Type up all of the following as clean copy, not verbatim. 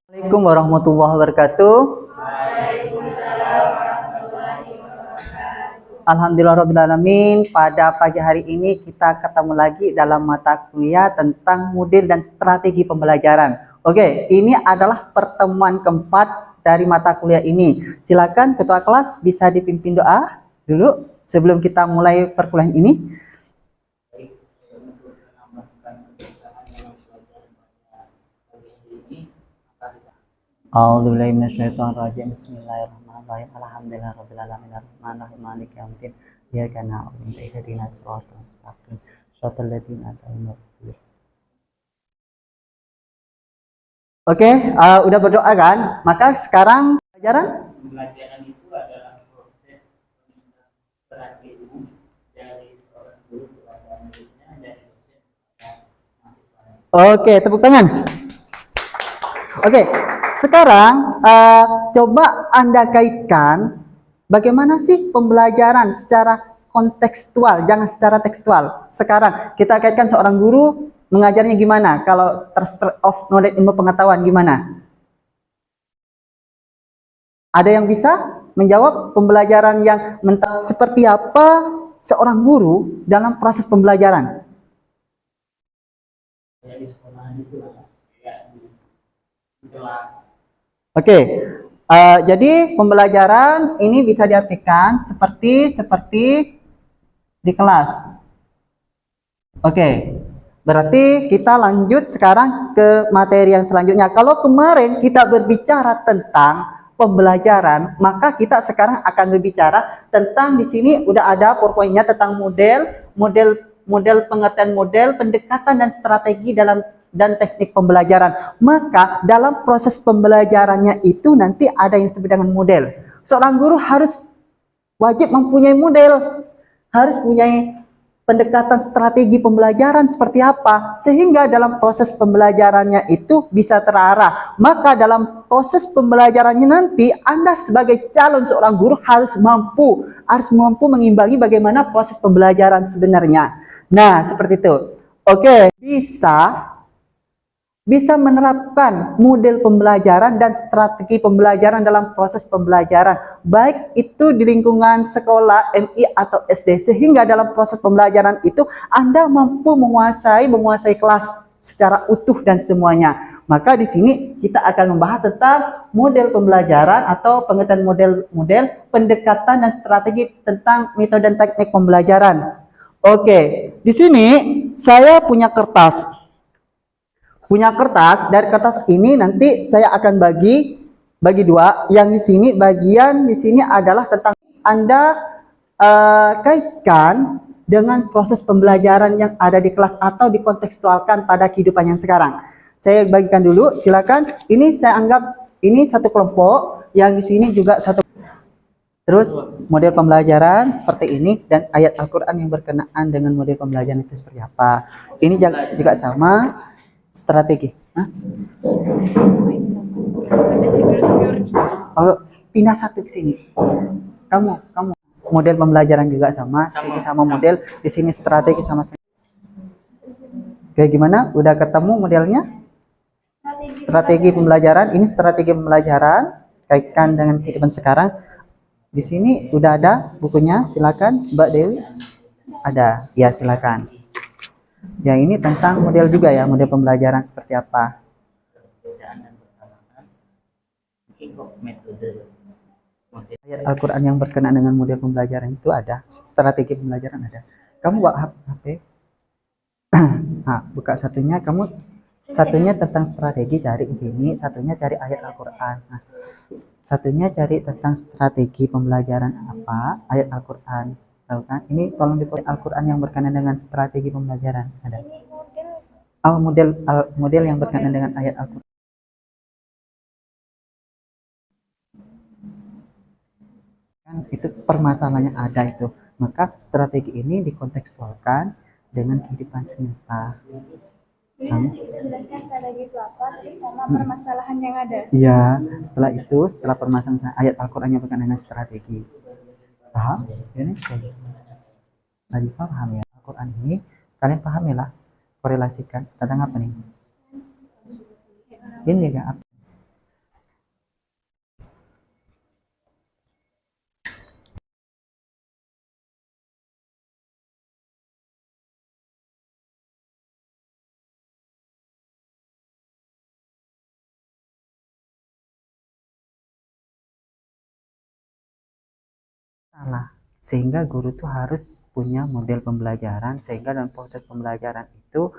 Assalamualaikum warahmatullahi wabarakatuh. Alhamdulillahirrahmanirrahim. Pada pagi hari ini kita ketemu lagi dalam mata kuliah tentang model dan strategi pembelajaran. Oke, ini adalah pertemuan keempat dari mata kuliah ini. Silakan ketua kelas bisa dipimpin doa dulu sebelum kita mulai perkuliahan ini. A'udzubillahi minasyaitonirrajim. Bismillahirrahmanirrahim. Alhamdulillahirabbil alamin arrahmanirrahim maliki yaumiddin. Iyyaka na'budu wa iyyaka nasta'in ihdinas siratal mustaqim. Shiratal ladzina an'amta 'alaihim. Oke, udah berdoa kan? Maka sekarang pelajaran Itu adalah proses strategi dari seorang guru kepada muridnya dan dosen kepada mahasiswanya. Oke, tepuk tangan. Oke, sekarang coba Anda kaitkan bagaimana sih pembelajaran secara kontekstual, jangan secara tekstual. Sekarang kita kaitkan seorang guru mengajarnya gimana, kalau transfer of knowledge, ilmu pengetahuan gimana? Ada yang bisa menjawab pembelajaran yang seperti apa seorang guru dalam proses pembelajaran? Jadi sekolahan itu kelas. Oke, jadi pembelajaran ini bisa diartikan seperti di kelas. Oke, berarti kita lanjut sekarang ke materi yang selanjutnya. Kalau kemarin kita berbicara tentang pembelajaran, maka kita sekarang akan berbicara tentang di sini udah ada PowerPoint-nya tentang model pengertian model, pendekatan dan strategi dan teknik pembelajaran. Maka dalam proses pembelajarannya itu nanti ada yang disebut dengan model. Seorang guru harus wajib mempunyai model, harus mempunyai pendekatan strategi pembelajaran seperti apa, sehingga dalam proses pembelajarannya itu bisa terarah. Maka dalam proses pembelajarannya nanti Anda sebagai calon seorang guru harus mampu mengimbangi bagaimana proses pembelajaran sebenarnya. Nah, seperti itu. Oke, bisa menerapkan model pembelajaran dan strategi pembelajaran dalam proses pembelajaran, baik itu di lingkungan sekolah, MI atau SD, sehingga dalam proses pembelajaran itu Anda mampu menguasai kelas secara utuh dan semuanya. Maka di sini kita akan membahas tentang model pembelajaran atau pengertian model, pendekatan dan strategi tentang metode dan teknik pembelajaran. Oke, di sini saya punya kertas. Dari kertas ini nanti saya akan bagi dua. Yang di sini bagian di sini adalah tentang Anda kaitkan dengan proses pembelajaran yang ada di kelas atau dikontekstualkan pada kehidupan yang sekarang. Saya bagikan dulu, silakan. Ini saya anggap ini satu kelompok, yang di sini juga satu. Terus model pembelajaran seperti ini dan ayat Al-Qur'an yang berkenaan dengan model pembelajaran itu seperti apa. Ini juga sama. Strategi. Oh, pindah satu ke sini. Kamu model pembelajaran juga sama. Sini sama model, di sini strategi sama. Kayak gimana? Udah ketemu modelnya? Strategi pembelajaran. Ini strategi pembelajaran kaitkan dengan kehidupan sekarang. Di sini udah ada bukunya. Silakan, Mbak Dewi. Ada. Ya, silakan. Ya, ini tentang model juga ya, model pembelajaran seperti apa. Ayat Al-Quran yang berkenaan dengan model pembelajaran itu ada, strategi pembelajaran ada. Kamu bawa HP, nah, buka satunya, satunya tentang strategi cari di sini, satunya cari ayat Al-Quran. Nah, satunya cari tentang strategi pembelajaran apa, ayat Al-Quran. Tahu kan? Ini tolong dibuat Al-Quran yang berkenaan dengan strategi pembelajaran ada. Model yang berkenaan dengan ayat Al-Quran. Kan itu permasalahannya ada itu. Maka strategi ini dikontekstualkan dengan kehidupan nyata. Jelaskan strategi itu apa, terus sama permasalahan yang ada. Iya, setelah permasalahan ayat Al-Quran yang berkenaan dengan strategi. Paham? Ini lagi paham ya Al-Quran ini, kalian paham ya lah, korelasikan tentang apa nih? Ini kan apa? salah. Sehingga guru tuh harus punya model pembelajaran sehingga dalam proses pembelajaran itu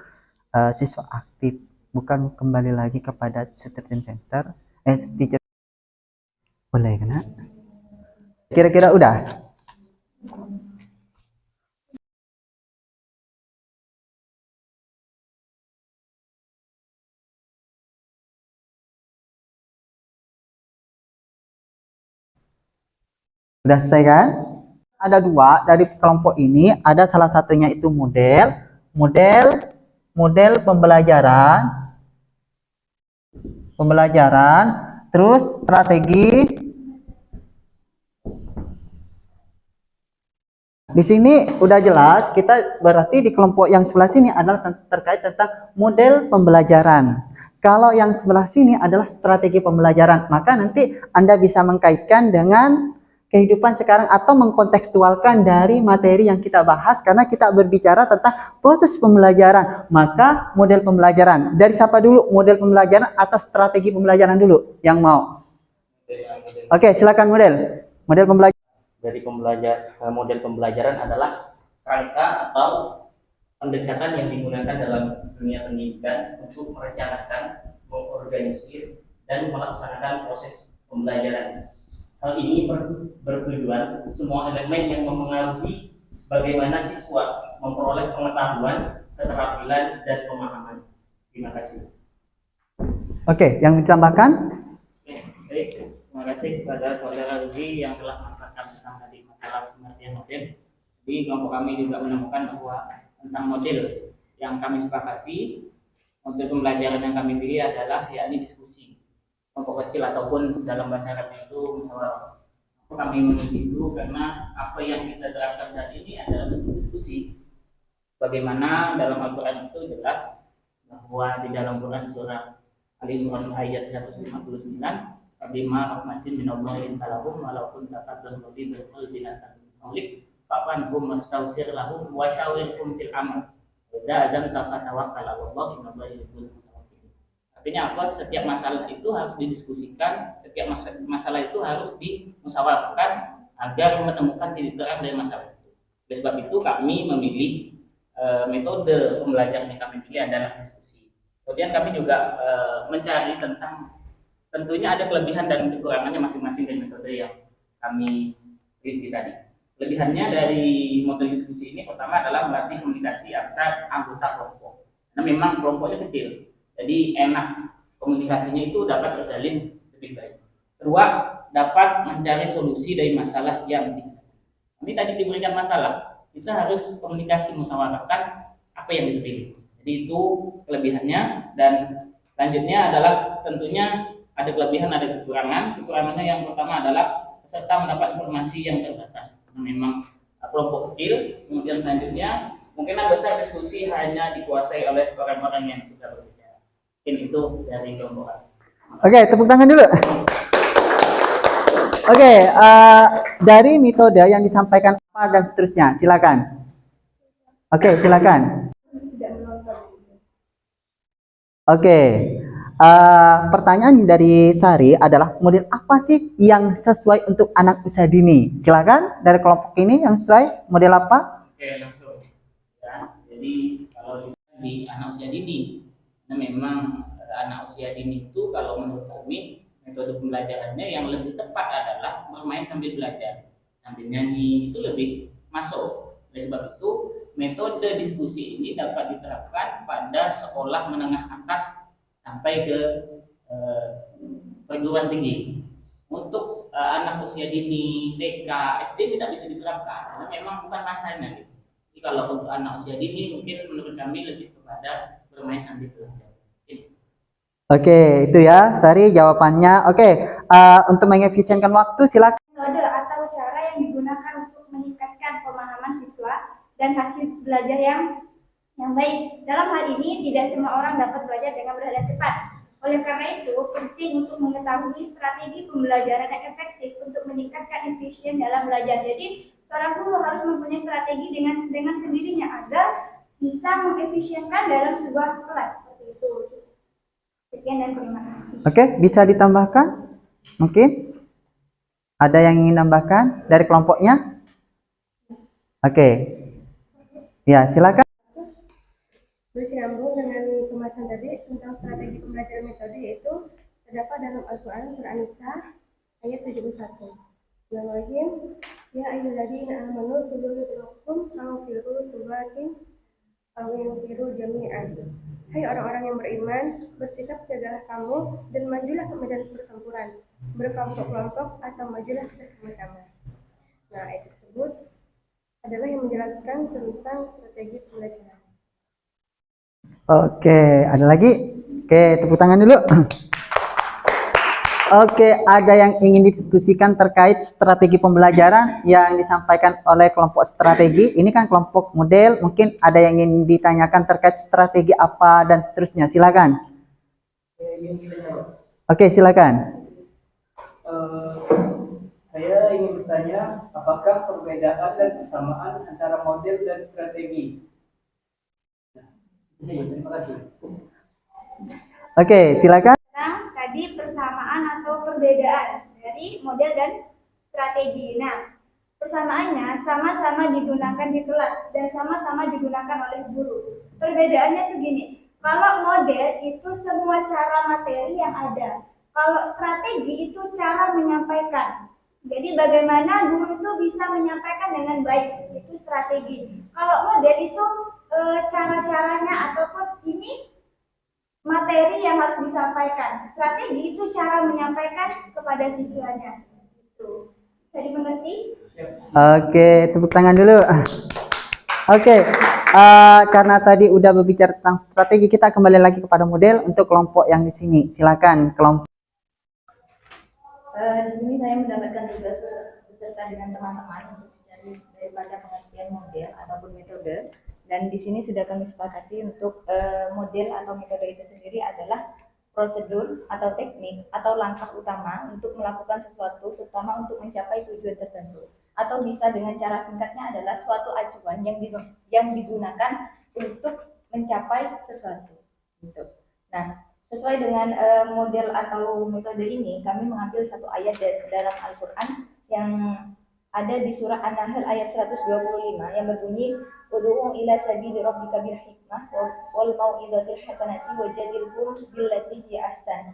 siswa aktif, bukan kembali lagi kepada student center, teacher. Boleh kena? Kira-kira udah? Udah selesai kan? Ada dua dari kelompok ini, ada salah satunya itu model pembelajaran, terus strategi. Di sini udah jelas, kita berarti di kelompok yang sebelah sini adalah terkait tentang model pembelajaran. Kalau yang sebelah sini adalah strategi pembelajaran, maka nanti Anda bisa mengkaitkan dengan kehidupan sekarang atau mengkontekstualkan dari materi yang kita bahas karena kita berbicara tentang proses pembelajaran. Maka model pembelajaran, dari siapa dulu? Model pembelajaran atau strategi pembelajaran dulu yang mau? Oke, silakan model pembelajaran. Dari model pembelajaran adalah kerangka atau pendekatan yang digunakan dalam dunia pendidikan untuk merencanakan, mengorganisir, dan melaksanakan proses pembelajaran. Hal ini bertujuan semua elemen yang mempengaruhi bagaimana siswa memperoleh pengetahuan, keterampilan, dan pemahaman. Terima kasih. Oke, yang ditambahkan? Baik, terima kasih kepada saudara Rudy yang telah mengatakan tentang tadi masalah pengertian model. Di kelompok kami juga menemukan bahwa tentang model yang kami sepakati, model pembelajaran yang kami pilih adalah yakni diskusi kelompok kecil ataupun dalam bahasa Arabnya itu musyawarah. Kami memilih itu karena apa yang kita terapkan saat ini adalah bentuk diskusi. Bagaimana dalam Al-Quran itu jelas bahwa di dalam Quran surah Al-Imran ayat 159, bima rahmatin minallahi talahum walaupun taqaddam nabi binatan maulik fafanhum wastaghfir lahum wa syawirhum fil amr idza azamta fatawakkal 'ala Allah innallaha yuhibbul mutawakkilin. Artinya apa? Setiap masalah itu harus didiskusikan, setiap masalah itu harus dimusyawarahkan agar menemukan titik terang dari masalah itu. Oleh sebab itu kami memilih metode pembelajaran yang kami pilih adalah diskusi. Kemudian kami juga mencari tentang, tentunya ada kelebihan dan kekurangannya masing-masing dari metode yang kami pilih tadi. Kelebihannya dari model diskusi ini pertama adalah melatih komunikasi antar anggota kelompok. Karena memang kelompoknya kecil, jadi enak komunikasinya itu dapat terjalin lebih baik. Kedua, dapat mencari solusi dari masalah yang dihadapi. Ini tadi diberikan masalah, kita harus komunikasi musyawarahkan apa yang dipilih. Jadi itu kelebihannya, dan selanjutnya adalah tentunya ada kelebihan, ada kekurangan. Kekurangannya yang pertama adalah peserta mendapat informasi yang terbatas. Karena memang kelompok kecil. Kemudian selanjutnya kemungkinan besar diskusi hanya dikuasai oleh orang-orang yang sudah berbicara. Mungkin itu dari kelompok. Oke, tepuk tangan dulu. Oke, dari metode yang disampaikan apa dan seterusnya, silakan. Oke, silakan. Oke, pertanyaan dari Sari adalah model apa sih yang sesuai untuk anak usia dini? Silakan dari kelompok ini yang sesuai model apa? Oke, langsung. Ya, jadi kalau di anak usia dini, nah memang anak usia dini itu kalau menurut kami metode pembelajarannya yang lebih tepat adalah bermain sambil belajar, sambil nyanyi, itu lebih masuk. Oleh sebab itu metode diskusi ini dapat diterapkan pada sekolah menengah atas sampai ke perguruan tinggi. Untuk anak usia dini, TK, SD tidak bisa diterapkan karena memang bukan masanya. Jadi kalau untuk anak usia dini mungkin menurut kami lebih kepada bermain sambil belajar. Oke, itu ya Sari jawabannya. Oke, untuk mengefisienkan waktu silakan. Metode atau cara yang digunakan untuk meningkatkan pemahaman siswa dan hasil belajar yang baik. Dalam hal ini tidak semua orang dapat belajar dengan mudah dan cepat. Oleh karena itu, penting untuk mengetahui strategi pembelajaran yang efektif untuk meningkatkan efisien dalam belajar. Jadi, seorang guru harus mempunyai strategi dengan sendirinya agar bisa mengefisienkan dalam sebuah kelas. Seperti itu. Sekian dan terima kasih. Oke, bisa ditambahkan? Mungkin? Ada yang ingin nambahkan dari kelompoknya? Oke. Ya, silakan. Bersambung dengan pembahasan tadi tentang strategi pembelajaran metode, yaitu terdapat dalam Al-Quran surah An-Nisa ayat 71. Bismillahirrahmanirrahim. Ya ayyuhalladzina amanu khudhu hidrakum anfiru subatin aw infiru jami'an. Hai orang-orang yang beriman, bersikap siagalah kamu dan majulah ke medan pertempuran, berkelompok-kelompok atau majulah bersama-sama. Nah, ayat tersebut adalah yang menjelaskan tentang strategi pembelajaran. Oke, ada lagi? Oke, tepuk tangan dulu. Oke, ada yang ingin didiskusikan terkait strategi pembelajaran yang disampaikan oleh kelompok strategi. Ini kan kelompok model, mungkin ada yang ingin ditanyakan terkait strategi apa dan seterusnya. Silakan. Oke, silakan. Saya ingin bertanya, apakah perbedaan dan persamaan antara model dan strategi? Terima kasih. Oke, silakan. Tentang tadi persamaan atau perbedaan dari model dan strategi. Nah, persamaannya sama-sama digunakan di kelas dan sama-sama digunakan oleh guru. Perbedaannya tuh gini, kalau model itu semua cara materi yang ada. Kalau strategi itu cara menyampaikan. Jadi bagaimana guru itu bisa menyampaikan dengan baik, itu strategi. Kalau model itu cara-caranya ataupun ini materi yang harus disampaikan. Strategi itu cara menyampaikan kepada siswanya. Itu. Bisa dimengerti? Oke, tepuk tangan dulu. Oke, karena tadi udah berbicara tentang strategi, kita kembali lagi kepada model untuk kelompok yang di sini. Silakan kelompok. Di sini saya mendapatkan tugas beserta dengan teman-teman untuk mencari daripada pengertian model ataupun metode. Dan di sini sudah kami sepakati untuk model atau metode itu sendiri adalah prosedur atau teknik atau langkah utama untuk melakukan sesuatu, terutama untuk mencapai tujuan tertentu. Atau bisa dengan cara singkatnya adalah suatu acuan yang digunakan untuk mencapai sesuatu. Gitu. Nah, sesuai dengan model atau metode ini, kami mengambil satu ayat dalam Al-Quran yang ada di surah An-Nahl ayat 125 yang berbunyi ud'u ila sabili rabbika bil hikmah wal mau'izatil hasanati wajadilhum billati hiya ahsan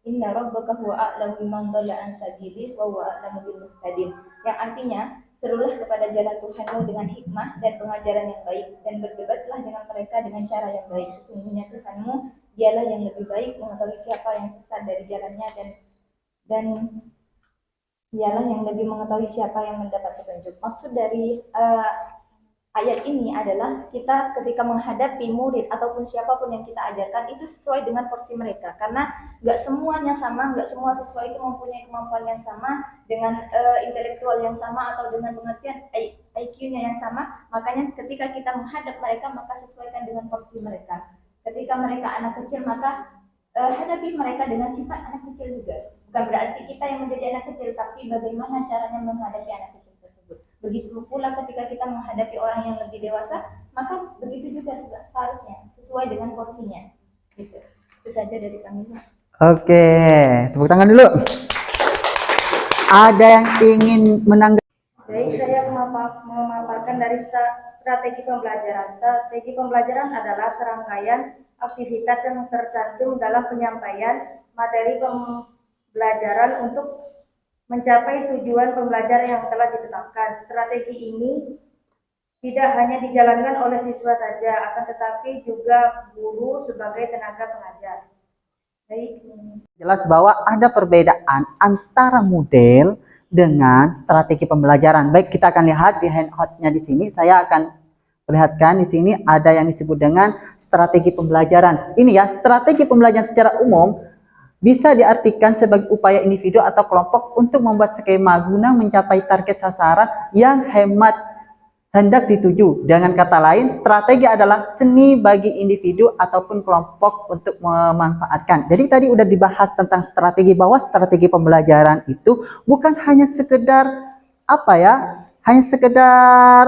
inna rabbaka huwa a'lamu biman dhalla an sabili wa huwa a'lamu bil muhtadin, yang artinya serulah kepada jalan Tuhanmu dengan hikmah dan pengajaran yang baik dan berdebatlah dengan mereka dengan cara yang baik, sesungguhnya Tuhanmu dialah yang lebih baik mengetahui siapa yang sesat dari jalannya dan dialah yang lebih mengetahui siapa yang mendapat petunjuk. Maksud dari ayat ini adalah kita ketika menghadapi murid ataupun siapapun yang kita ajarkan itu sesuai dengan porsi mereka, karena nggak semuanya sama, nggak semua siswa itu mempunyai kemampuan yang sama dengan intelektual yang sama atau dengan pengertian IQ-nya yang sama. Makanya ketika kita menghadap mereka maka sesuaikan dengan porsi mereka. Ketika mereka anak kecil maka hadapi mereka dengan sifat anak kecil juga. Bukan berarti kita yang menjadi anak kecil, tapi bagaimana caranya menghadapi anak kecil tersebut. Begitu pula ketika kita menghadapi orang yang lebih dewasa, maka begitu juga seharusnya sesuai dengan porsinya. Gitu. Itu saja dari kami. Oke, tepuk tangan dulu. Ada yang ingin menanggapi? Baik, saya memaparkan dari strategi pembelajaran. Strategi pembelajaran adalah serangkaian aktivitas yang tercantum dalam penyampaian materi pembelajaran untuk mencapai tujuan pembelajaran yang telah ditetapkan. Strategi ini tidak hanya dijalankan oleh siswa saja, akan tetapi juga guru sebagai tenaga pengajar. Baik. Jelas bahwa ada perbedaan antara model dengan strategi pembelajaran. Baik, kita akan lihat di handout-nya di sini. Saya akan perlihatkan di sini ada yang disebut dengan strategi pembelajaran. Ini ya, strategi pembelajaran secara umum bisa diartikan sebagai upaya individu atau kelompok untuk membuat skema guna mencapai target sasaran yang hendak dituju. Dengan kata lain, strategi adalah seni bagi individu ataupun kelompok untuk memanfaatkan. Jadi tadi udah dibahas tentang strategi, bahwa strategi pembelajaran itu bukan hanya sekedar hanya sekedar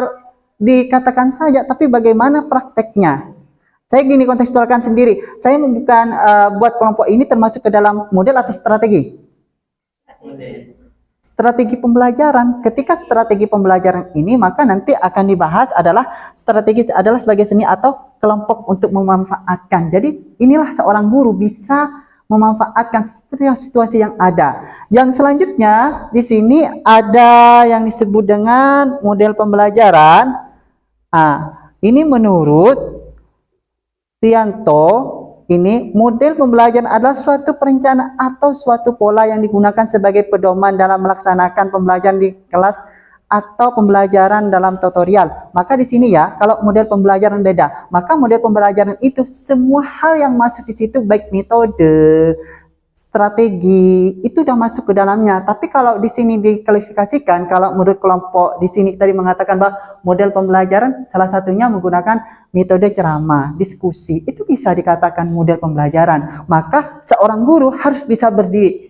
dikatakan saja, tapi bagaimana prakteknya. Saya gini kontekstualkan sendiri. Saya bukan buat kelompok ini termasuk ke dalam model atau strategi. strategi pembelajaran. Ketika strategi pembelajaran ini, maka nanti akan dibahas adalah strategis adalah sebagai seni atau kelompok untuk memanfaatkan. Jadi inilah seorang guru bisa memanfaatkan setiap situasi yang ada. Yang selanjutnya di sini ada yang disebut dengan model pembelajaran. Ini menurut Tianto, ini model pembelajaran adalah suatu perencanaan atau suatu pola yang digunakan sebagai pedoman dalam melaksanakan pembelajaran di kelas atau pembelajaran dalam tutorial. Maka di sini ya, kalau model pembelajaran beda, maka model pembelajaran itu semua hal yang masuk di situ, baik metode, strategi, itu udah masuk ke dalamnya. Tapi kalau di sini diklasifikasikan, kalau menurut kelompok di sini tadi mengatakan bahwa model pembelajaran salah satunya menggunakan metode ceramah, diskusi, itu bisa dikatakan model pembelajaran. Maka seorang guru harus bisa berdiri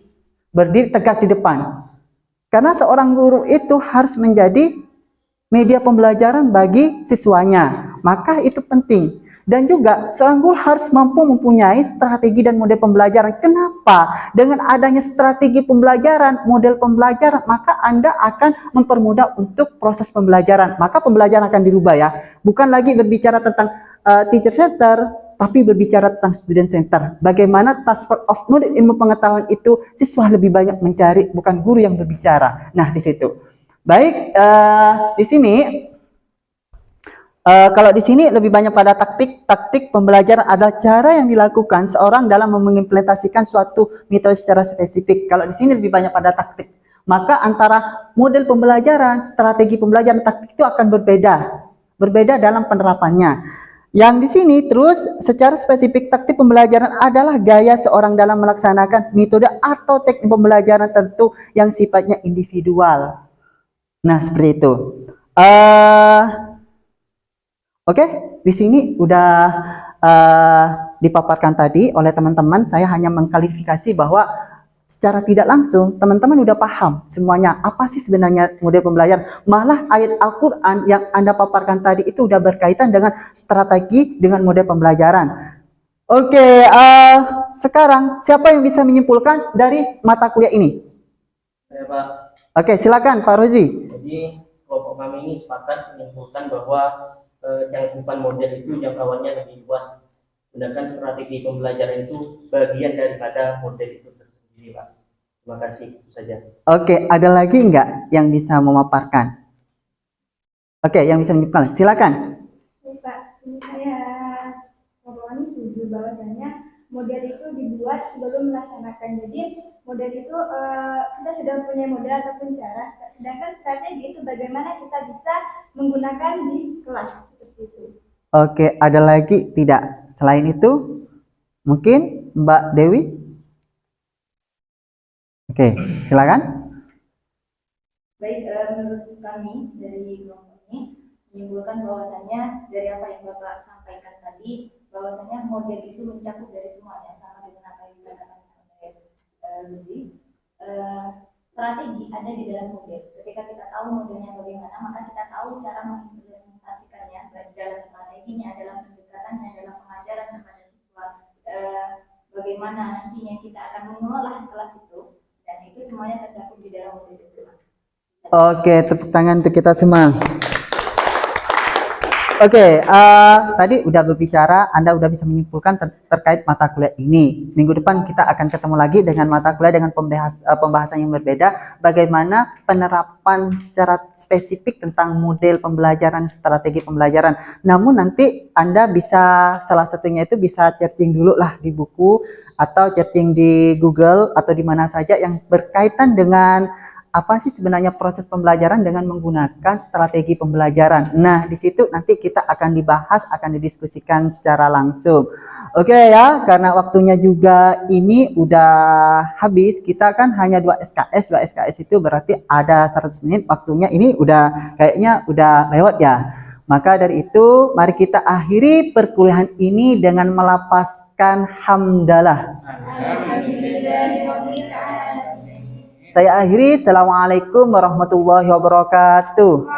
tegak di depan. Karena seorang guru itu harus menjadi media pembelajaran bagi siswanya. Maka itu penting. Dan juga seorang guru harus mampu mempunyai strategi dan model pembelajaran. Kenapa? Dengan adanya strategi pembelajaran, model pembelajaran, maka Anda akan mempermudah untuk proses pembelajaran. Maka pembelajaran akan dirubah ya. Bukan lagi berbicara tentang teacher center, tapi berbicara tentang student center. Bagaimana transfer of knowledge, ilmu pengetahuan itu siswa lebih banyak mencari, bukan guru yang berbicara. Nah, di situ. Baik, di sini kalau di sini lebih banyak pada taktik pembelajaran adalah cara yang dilakukan seorang dalam mengimplementasikan suatu metode secara spesifik. Kalau di sini lebih banyak pada taktik. Maka antara model pembelajaran, strategi pembelajaran, taktik itu akan berbeda dalam penerapannya. Yang di sini terus secara spesifik taktik pembelajaran adalah gaya seorang dalam melaksanakan metode atau teknik pembelajaran tentu yang sifatnya individual. Nah, seperti itu. Oke, di sini udah dipaparkan tadi oleh teman-teman. Saya hanya mengklarifikasi bahwa secara tidak langsung teman-teman udah paham semuanya apa sih sebenarnya model pembelajaran. Malah ayat Al-Quran yang Anda paparkan tadi itu udah berkaitan dengan strategi dengan model pembelajaran. Oke, sekarang siapa yang bisa menyimpulkan dari mata kuliah ini? Ya, Pak. Oke, silakan Pak Rozi. Jadi kelompok kami ini sepakat menyimpulkan bahwa cakupan model itu jangkauannya lebih luas, sedangkan strategi pembelajaran itu bagian daripada model itu tersendiri, Pak. Terima kasih, itu saja. Oke, ada lagi nggak yang bisa memaparkan? Oke, yang bisa menyimpulkan, silakan. Pak, ini saya ngobrol setuju bahwasanya model itu dibuat sebelum melaksanakan. Jadi model itu kita sudah punya model ataupun cara, sedangkan strategi itu bagaimana kita bisa menggunakan di kelas seperti itu. Oke, ada lagi tidak? Selain itu, mungkin Mbak Dewi? Oke, silakan. Baik, menurut kami dari kelompok ini menyimpulkan bahwasannya dari apa yang Bapak sampaikan tadi, bahwasannya model itu mencakup dari semuanya, sama dengan apa yang dikatakan oleh Luzi. Strategi ada di dalam model. Ketika kita tahu modelnya bagaimana, maka kita tahu cara mengimplementasikannya. Baik dalam strateginya, dalam pendekatannya, dalam pengajaran kepada siswa, bagaimana nantinya kita akan mengelola kelas itu, dan itu semuanya tercakup di dalam model itu. Oke, tepuk tangan untuk kita semua. Oke, tadi udah berbicara, Anda udah bisa menyimpulkan terkait mata kuliah ini. Minggu depan kita akan ketemu lagi dengan mata kuliah dengan pembahasan yang berbeda. Bagaimana penerapan secara spesifik tentang model pembelajaran, strategi pembelajaran. Namun nanti Anda bisa, salah satunya itu bisa searching dulu lah di buku, atau searching di Google, atau di mana saja yang berkaitan dengan apa sih sebenarnya proses pembelajaran dengan menggunakan strategi pembelajaran. Nah, di situ nanti kita akan dibahas, akan didiskusikan secara langsung. Oke ya, karena waktunya juga ini udah habis, kita kan hanya 2 SKS. 2 SKS itu berarti ada 100 menit, waktunya ini udah kayaknya udah lewat ya. Maka dari itu, mari kita akhiri perkuliahan ini dengan melapaskan hamdalah. Saya akhiri, assalamualaikum warahmatullahi wabarakatuh.